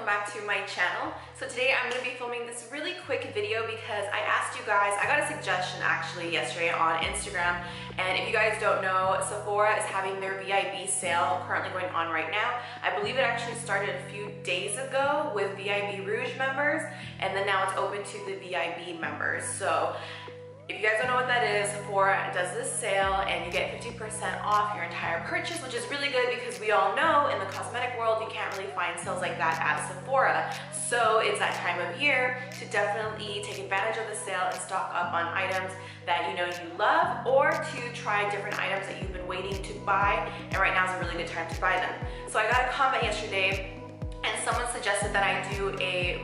welcome back to my channel. So today I'm going to be filming this really quick video because I asked you guys, I got a suggestion actually yesterday on Instagram, and if you guys don't know, Sephora is having their VIB sale currently going on right now. I believe it actually started a few days ago with VIB Rouge members, and then now it's open to the VIB members. So if you guys don't know what that is, Sephora does this sale and you get 50% off your entire purchase, which is really good because we all know in the cosmetic world you can't really find sales like that at Sephora. So it's that time of year to definitely take advantage of the sale and stock up on items that you know you love, or to try different items that you've been waiting to buy, and right now is a really good time to buy them. So I got a comment yesterday and someone suggested that I do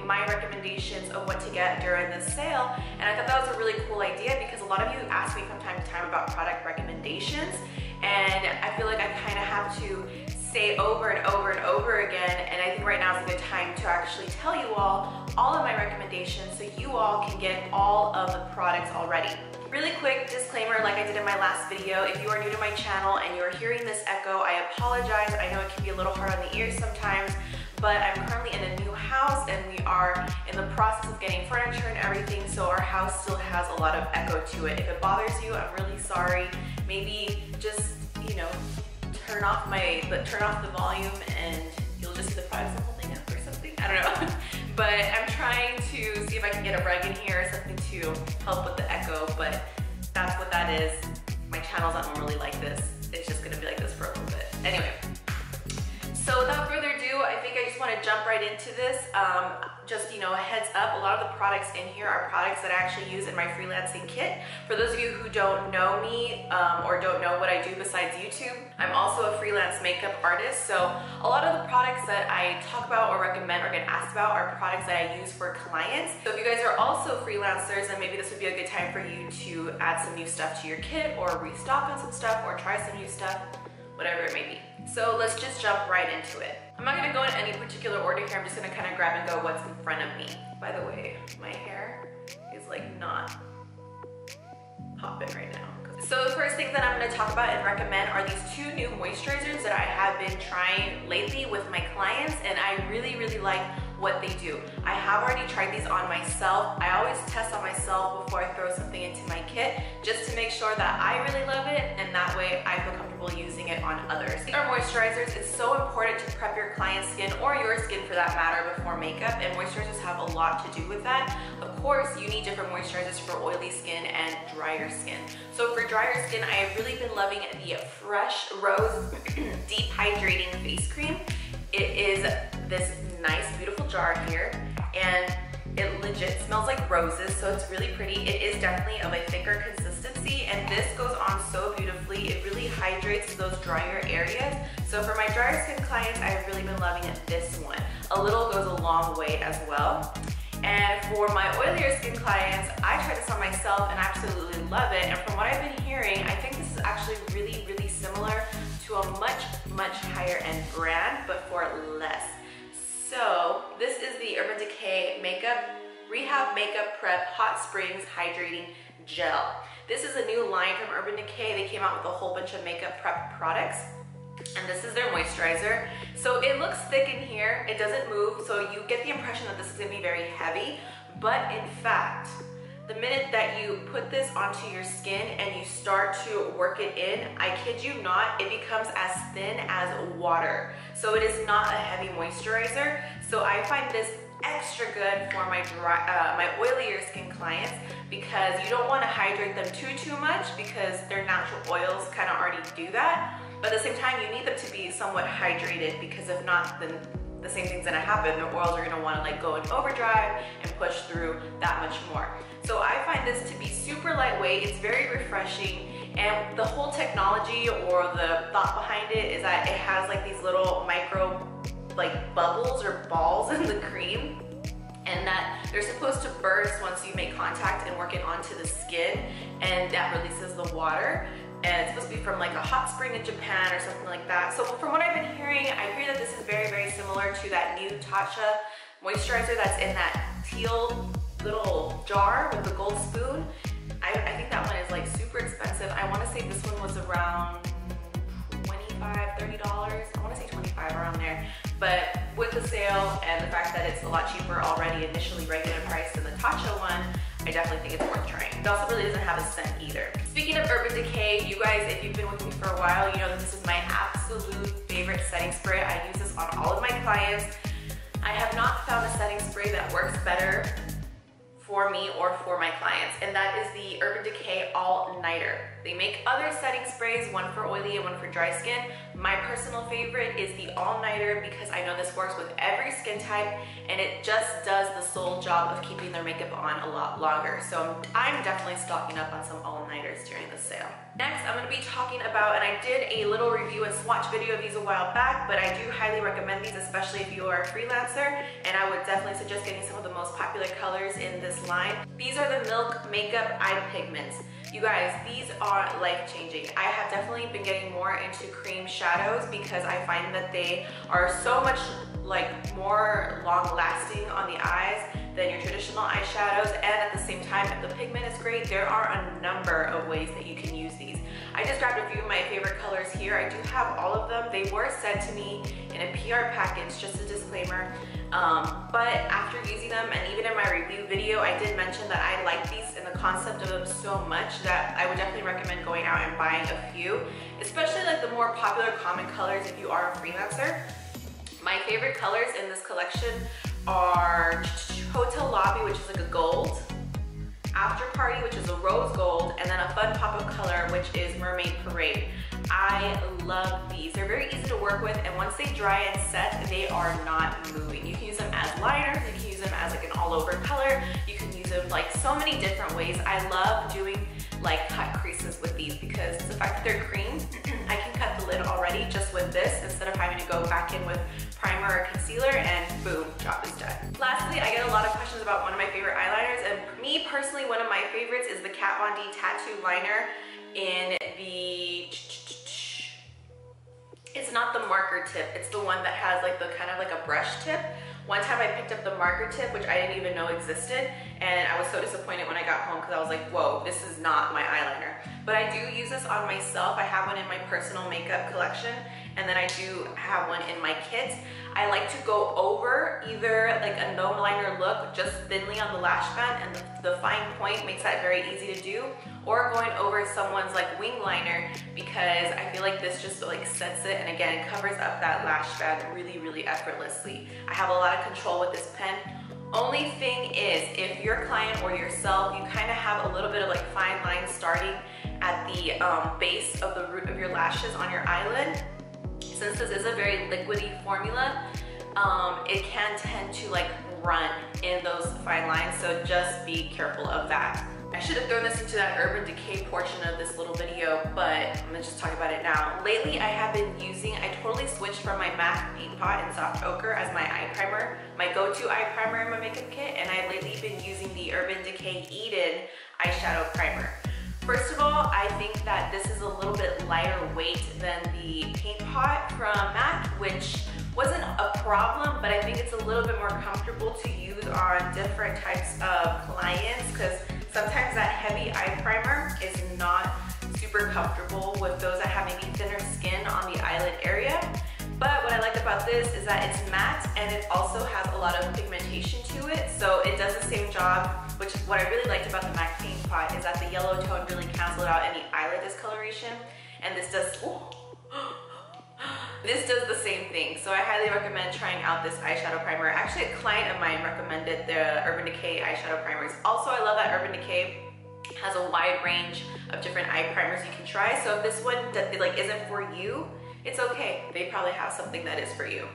my recommendations of what to get during this sale, and I thought that was a really cool idea because a lot of you ask me from time to time about product recommendations, and I feel like I kind of have to say over and over and over again, and I think right now is a good time to actually tell you all of my recommendations so you all can get all of the products already. Really quick disclaimer, like I did in my last video, if you are new to my channel and you're hearing this echo, I apologize. I know it can be a little hard on the ears sometimes, but I'm currently in a new house and we are in the process of getting furniture and everything, so our house still has a lot of echo to it. If it bothers you, I'm really sorry. Maybe just, you know, turn off the volume and you'll just see the products I'm holding up or something. I don't know. But I'm trying to see if I can get a rug in here or something to help with the echo, but that's what that is. My channel's not normally like this. It's just gonna be like this for a little bit. Anyway. So without further ado, I think I just want to jump right into this. Just, you know, a heads up, a lot of the products in here are products that I actually use in my freelancing kit. For those of you who don't know me or don't know what I do besides YouTube, I'm also a freelance makeup artist. So a lot of the products that I talk about or recommend or get asked about are products that I use for clients. So if you guys are also freelancers, then maybe this would be a good time for you to add some new stuff to your kit or restock on some stuff or try some new stuff, whatever it may be. So let's just jump right into it. I'm not gonna go in any particular order here. I'm just gonna kind of grab and go what's in front of me. By the way, my hair is like not popping right now. So the first thing that I'm gonna talk about and recommend are these two new moisturizers that I have been trying lately with my clients, and I really, really like what they do. I have already tried these on myself. I always test on myself before I throw something into my kit, just to make sure that I really love it, and that way I feel comfortable using it on others. These are moisturizers. It's so important to prep your client's skin, or your skin for that matter, before makeup, and moisturizers have a lot to do with that. Of course, you need different moisturizers for oily skin and drier skin. So for drier skin, I have really been loving the Fresh Rose Deep Hydrating Face Cream. It is this nice, beautiful jar here, and it legit smells like roses, so it's really pretty. It is definitely of a thicker consistency, and this goes on so beautifully. It really hydrates those drier areas. So for my drier skin clients, I've really been loving this one. A little goes a long way as well. And for my oilier skin clients, I tried this on myself and absolutely love it. And from what I've been hearing, I think this is actually really, really similar to a much, much higher end brand, but for less. So this is the Urban Decay Rehab Makeup Prep Hot Springs Hydrating Gel. This is a new line from Urban Decay. They came out with a whole bunch of makeup prep products, and this is their moisturizer. So it looks thick in here, it doesn't move, so you get the impression that this is gonna be very heavy, but in fact, the minute that you put this onto your skin and you start to work it in, I kid you not, it becomes as thin as water. So it is not a heavy moisturizer. So I find this extra good for my my oilier skin clients, because you don't want to hydrate them too much because their natural oils kind of already do that. But at the same time, you need them to be somewhat hydrated, because if not, then the same thing's gonna happen. The oils are gonna wanna like go in overdrive and push through that much more. So I find this to be super lightweight, it's very refreshing, and the whole technology or the thought behind it is that it has like these little micro like bubbles or balls in the cream, and that they're supposed to burst once you make contact and work it onto the skin, and that releases the water. And it's supposed to be from like a hot spring in Japan or something like that. So from what I've been hearing, I hear that this is very, very similar to that new Tatcha moisturizer that's in that teal little jar with the gold spoon. I think that one is like super expensive. I want to say this one was around $25, $30. I want to say 25 around there. But with the sale and the fact that it's a lot cheaper already, initially regular price than the Tatcha one, I definitely think it's worth trying. It also really doesn't have a scent either. Speaking of Urban Decay, you guys, if you've been with me for a while, you know that this is my absolute favorite setting spray. I use this on all of my clients. I have not found a setting spray that works better for me or for my clients, and that is the Urban Decay All Nighter. They make other setting sprays, one for oily and one for dry skin. My personal favorite is the All Nighter because I know this works with every skin type, and it just does the sole job of keeping their makeup on a lot longer. So I'm definitely stocking up on some All Nighters during the sale. Next, I'm going to be talking about, and I did a little review and swatch video of these a while back, but I do highly recommend these, especially if you are a freelancer, and I would definitely suggest getting some of the most popular colors in this line. These are the Milk Makeup Eye Pigments. You guys, these are life-changing. I have definitely been getting more into cream shadows because I find that they are so much like more long-lasting on the eyes than your traditional eyeshadows, and at the same time, if the pigment is great, there are a number of ways that you can use these. I just grabbed a few of my favorite colors here. I do have all of them. They were sent to me in a PR package, just a disclaimer. But after using them, and even in my review video, I did mention that I like these and the concept of them so much that I would definitely recommend going out and buying a few, especially like the more popular common colors if you are a freelancer. My favorite colors in this collection are Hotel Lobby, which is like a gold, After Party, which is a rose gold, and then a fun pop of color, which is Mermaid Parade. I love these. They're very easy to work with, and once they dry and set, they are not moving. You can use them as liners, you can use them as like an all-over color, you can use them like so many different ways. I love doing like cut creases with these because the fact that they're cream, I can cut the lid already just with this instead of having to go back in with primer or concealer, and boom, job is done. Lastly, I get a lot of questions about one of my favorite eyeliners, and me personally, one of my favorites is the Kat Von D Tattoo Liner in the, it's not the marker tip, it's the one that has like the kind of like a brush tip. One time I picked up the marker tip, which I didn't even know existed, and I was so disappointed when I got home because I was like, whoa, this is not my eyeliner. But I do use this on myself. I have one in my personal makeup collection, and then I do have one in my kit. I like to go over either like a no liner look just thinly on the lash band, and the fine point makes that very easy to do, or going over someone's like wing liner because I feel like this just like sets it, and again, it covers up that lash band really, really effortlessly. I have a lot of control with this pen. Only thing is, if your client or yourself, you kind of have a little bit of like fine lines starting at the base of the root of your lashes on your eyelid, since this is a very liquidy formula, it can tend to like run in those fine lines, so just be careful of that. I should have thrown this into that Urban Decay portion of this little video, but I'm gonna just talk about it now. Lately, I have been using, I totally switched from my MAC Paint Pot in Soft Ochre as my eye primer, my go-to eye primer in my makeup kit, and I've lately been using the Urban Decay Eden eyeshadow primer. First of all, I think that this is a little bit lighter weight than the Paint Pot from MAC, which wasn't a problem, but I think it's a little bit more comfortable to use on different types of clients, because sometimes that heavy eye primer is not super comfortable with those that have maybe thinner skin on the eyelid area. But what I like about this is that it's matte, and it also has a lot of pigmentation to it, so it does the same job, which is what I really liked about the MAC Paint Pot, is that the yellow tone really canceled out any eyelid discoloration, and this does, this does the same thing. So I highly recommend trying out this eyeshadow primer. Actually, a client of mine recommended the Urban Decay eyeshadow primers. Also, I love that Urban Decay has a wide range of different eye primers you can try, so if this one that like isn't for you, it's okay. They probably have something that is for you.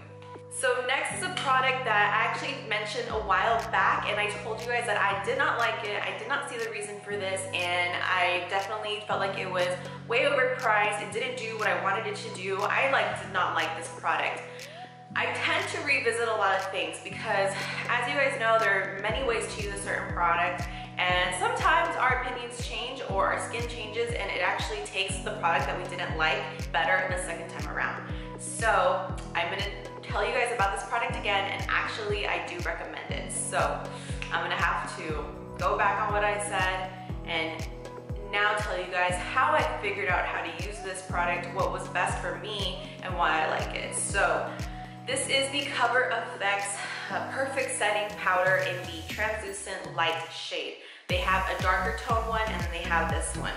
So next is a product that I actually mentioned a while back, and I told you guys that I did not like it. I did not see the reason for this, and I definitely felt like it was way overpriced. It didn't do what I wanted it to do. I did not like this product. I tend to revisit a lot of things because, as you guys know, there are many ways to use a certain product, and sometimes our opinions change or our skin changes, and it actually takes the product that we didn't like better the second time around. So I'm gonna tell you guys about this product again, and actually I do recommend it. So I'm gonna have to go back on what I said and now tell you guys how I figured out how to use this product, what was best for me, and why I like it. So This is the Cover FX Perfect Setting Powder in the Translucent Light shade. They have a darker tone one and then they have this one.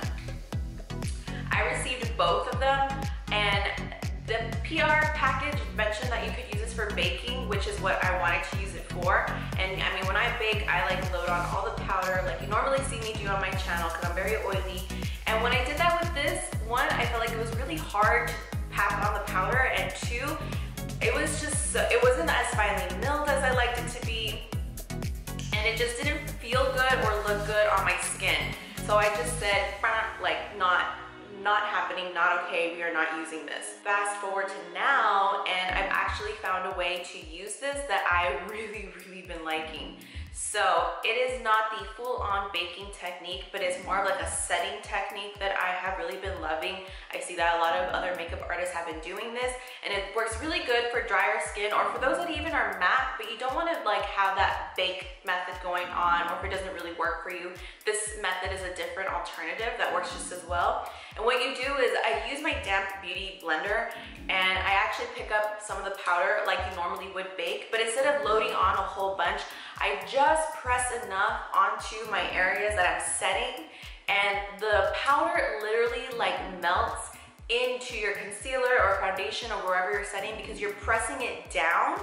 I received both of them, and the PR package mentioned that you could use this for baking, which is what I wanted to use it for. And I mean, when I bake, I like load on all the powder like you normally see me do on my channel because I'm very oily. And when I did that with this, one, I felt like it was really hard to pack on the powder, and two, it was just, it wasn't as finely milled as I liked it to be, and it just didn't feel good or look good on my skin. So I just said, like, not happening, not okay, we are not using this. Fast forward to now, and I've actually found a way to use this that I really been liking. So it is not the full-on baking technique, but it's more of like a setting technique that I have really been loving. I see that a lot of other makeup artists have been doing this, and it works really good for drier skin, or for those that even are matte, but you don't want to like have that bake method going on, or if it doesn't really work for you, this method is a different alternative that works just as well. And what you do is I use my damp beauty blender, and I actually pick up some of the powder like you normally would bake, but instead of loading on a whole bunch, I just press enough onto my areas that I'm setting, and the powder literally like melts into your concealer or foundation or wherever you're setting, because you're pressing it down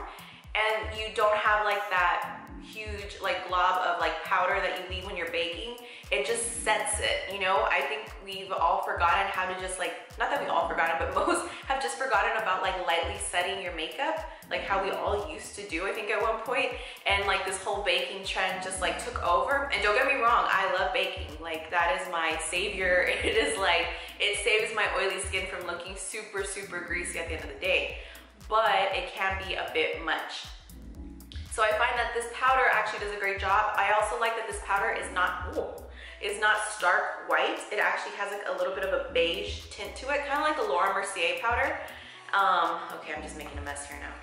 and you don't have like that huge like glob of like powder that you leave when you're baking. It just sets it, you know? I think we've all forgotten how to just like, not that we all forgotten, but most have just forgotten about like lightly setting your makeup, like how we all used to do, I think, at one point. And like this whole baking trend just like took over. And don't get me wrong, I love baking. Like that is my savior. It is like, it saves my oily skin from looking super greasy at the end of the day. But it can be a bit much. So I find that this powder actually does a great job. I also like that this powder is not stark white. It actually has like a little bit of a beige tint to it, kind of like the Laura Mercier powder. Okay, I'm just making a mess here now.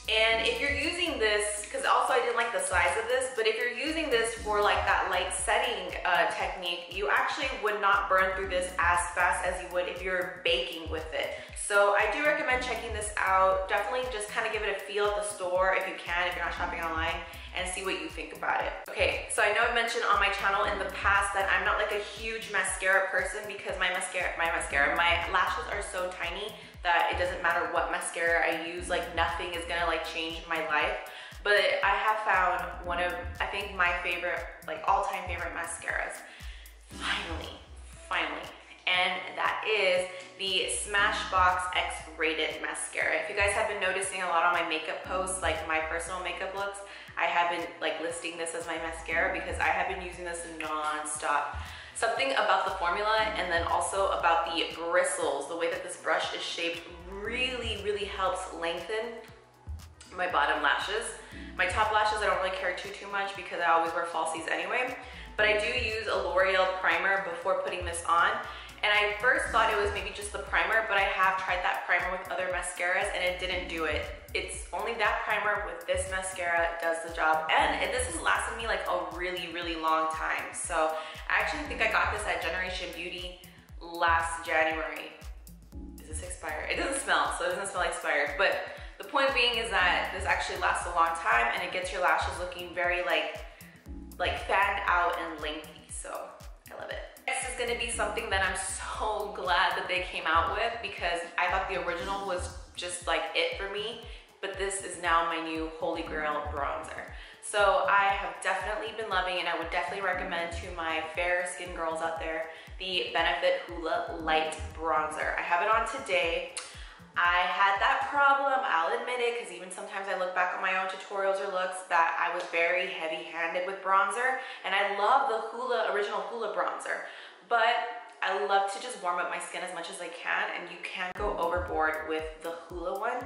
And if you're using this, because also I didn't like the size of this, but if you're using this for like that light setting technique, you actually would not burn through this as fast as you would if you're baking with it. So I do recommend checking this out. Definitely just kind of give it a feel at the store if you can, if you're not shopping online, and see what you think about it. Okay, so I know I've mentioned on my channel in the past that I'm not like a huge mascara person, because my lashes are so tiny that it doesn't matter what mascara I use, like nothing is gonna like change my life. But I have found one of, I think, my favorite, like all-time favorite mascaras. Finally. And that is the Smashbox X-Rated mascara. If you guys have been noticing a lot on my makeup posts, like my personal makeup looks, I have been like listing this as my mascara because I have been using this non-stop. Something about the formula, and then also about the bristles, the way that this brush is shaped really helps lengthen my bottom lashes. My top lashes I don't really care too much because I always wear falsies anyway, but I do use a L'Oreal primer before putting this on. And I first thought it was maybe just the primer, but I have tried that primer with other mascaras and it didn't do it. It's only that primer with this mascara does the job. And this has lasted me like a really long time. So I actually think I got this at Generation Beauty last January. Is this expired? It doesn't smell, so it doesn't smell expired. But the point being is that this actually lasts a long time and it gets your lashes looking very like fanned out and lengthy. So I love it. Next is gonna be something that I'm so glad that they came out with, because I thought the original was just like it for me, but this is now my new holy grail bronzer. So I have definitely been loving, and I would definitely recommend to my fair skin girls out there, the Benefit Hoola Light Bronzer. I have it on today. I had that problem, I'll admit it, because even sometimes I look back on my own tutorials or looks that I was very heavy-handed with bronzer, and I love the original Hoola bronzer, but I love to just warm up my skin as much as I can, and you can go overboard with the Hoola one,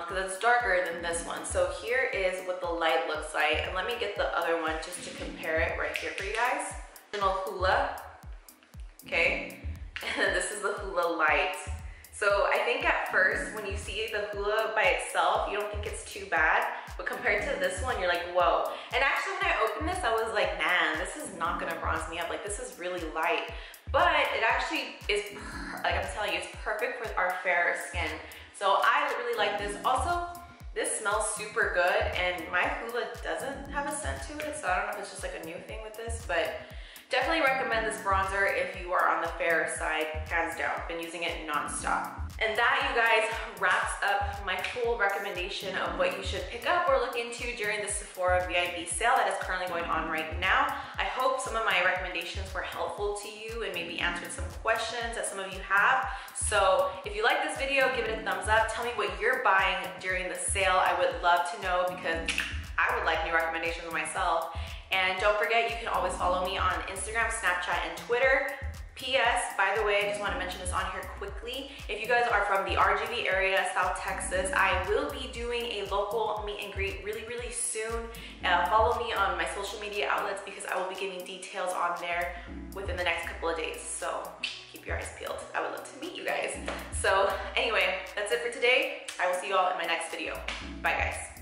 because it's darker than this one. So here is what the light looks like, and let me get the other one just to compare it right here for you guys. Original Hoola, okay, and then this is the Hoola Light. So I think at first, when you see the Hoola by itself, you don't think it's too bad, but compared to this one, you're like, whoa. And actually when I opened this, I was like, man, this is not gonna bronze me up. Like, this is really light. but it actually is, like I'm telling you, it's perfect for our fair skin. So I really like this. Also, this smells super good, and my hoola doesn't have a scent to it, so I don't know if it's just like a new thing with this, but definitely recommend this bronzer if you are on the fair side, hands down. Been using it non-stop. And that, you guys, wraps up my full recommendation of what you should pick up or look into during the Sephora VIB sale that is currently going on right now. I hope some of my recommendations were helpful to you and maybe answered some questions that some of you have. So if you like this video, give it a thumbs up. Tell me what you're buying during the sale. I would love to know because I would like new recommendations myself. And don't forget, you can always follow me on Instagram, Snapchat, and Twitter. P.S. by the way, I just want to mention this on here quickly. If you guys are from the RGV area, South Texas, I will be doing a local meet and greet really, really soon. Follow me on my social media outlets because I will be giving details on there within the next couple of days. So keep your eyes peeled. I would love to meet you guys. So anyway, that's it for today. I will see you all in my next video. Bye, guys.